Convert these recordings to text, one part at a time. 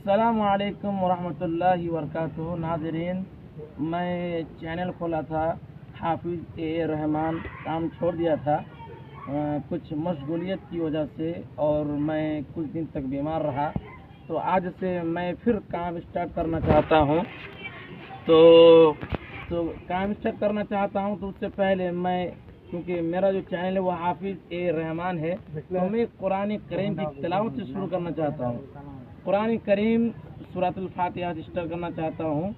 अस्सलामु अलैकुम वरहमतुल्लाहि वबरकातुहू। नाज़रीन, मैं चैनल खोला था हाफिज़ ए रहमान, काम छोड़ दिया था कुछ मशगूलियत की वजह से, और मैं कुछ दिन तक बीमार रहा। तो आज से मैं फिर काम स्टार्ट करना चाहता हूँ। तो काम स्टार्ट करना चाहता हूँ तो उससे पहले मैं, क्योंकि मेरा जो चैनल है वो हाफिज़ ए रहमान है, तो मैं कुरान करीम की तिलावत से शुरू करना चाहता हूँ। कुरान करीम सूरतुल फातिहा से स्टार्ट करना चाहता हूँ।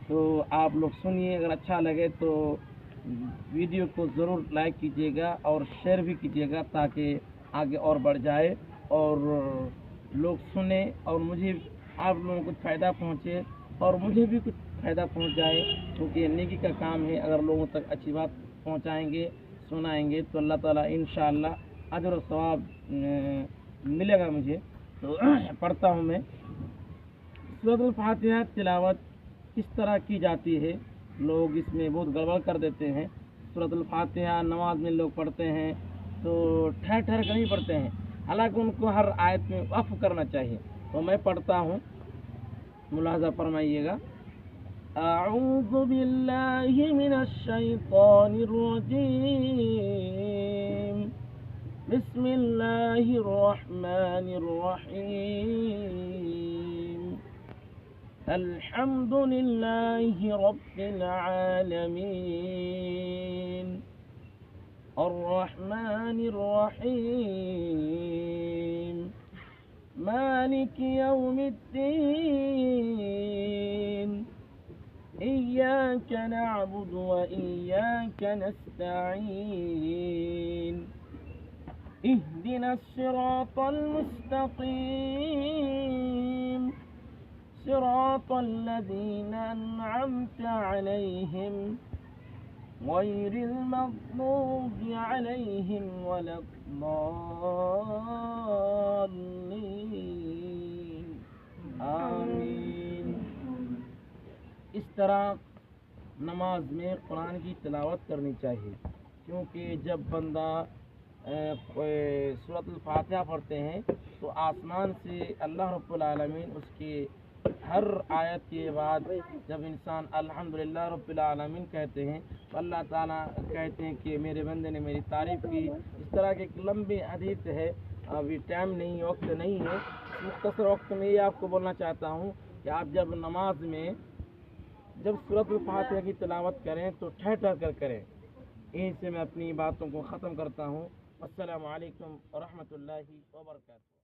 तो आप लोग सुनिए, अगर अच्छा लगे तो वीडियो को ज़रूर लाइक कीजिएगा और शेयर भी कीजिएगा, ताकि आगे और बढ़ जाए और लोग सुने और मुझे, आप लोगों को फ़ायदा पहुँचे और मुझे भी कुछ फ़ायदा पहुँच जाए, क्योंकि नेकी का काम है। अगर लोगों तक अच्छी बात पहुँचाएंगे, सुनाएंगे, तो अल्लाह ताला इंशाअल्लाह अजर और सवाब मिलेगा मुझे। तो पढ़ता हूँ मैं। सूरतुल फातिहा तिलावत किस तरह की जाती है, लोग इसमें बहुत गड़बड़ कर देते हैं। सूरतुल फातिहा नमाज में लोग पढ़ते हैं तो ठहर ठहर कर नहीं पढ़ते हैं, हालांकि उनको हर आयत में वक़्फ़ करना चाहिए। तो मैं पढ़ता हूँ, मुलाज़ा फरमाइएगा। अऊज़ु बिल्लाहि मिनश शैतानिर रजीम, बिस्मिल्लाहिर रहमानिर रहीम, अल्हम्दुलिल्लाहि रब्बिल आलमीन, अर्रहमानिर रहीम, मालिकि यौमिद्दीन, इय्याका नअबुदु व इय्याका नस्तईन, इहदिनस सिरातल मुस्तक़ीम, सिरातल लज़ीना अन्अमता अलैहिम गैरिल मग़्ज़ूबि अलैहिम वलद्दाल्लीन, आमीन। इस तरह नमाज में कुरान की तिलावत करनी चाहिए, क्योंकि जब बंदा सूरतुल फातिहा पढ़ते हैं तो आसमान से अल्लाह रब्बुल आलमीन उसके हर आयत के बाद जब इंसान अल्हम्दुलिल्लाह रब्बिल आलमीन कहते हैं तो अल्लाह ताला कहते हैं कि मेरे बंदे ने मेरी तारीफ़ की। इस तरह के एक लंबी हदीस है, अभी टाइम नहीं, वक्त नहीं है। मुख्तसर वक्त में ये आपको बोलना चाहता हूँ कि आप जब नमाज में जब सूरतुल फातिहा की तिलावत करें तो ठहर ठहर कर करें। यहीं से मैं अपनी बातों को ख़त्म करता हूँ। अस्सलामु अलैकुम व रहमतुल्लाहि व बरकातुहू।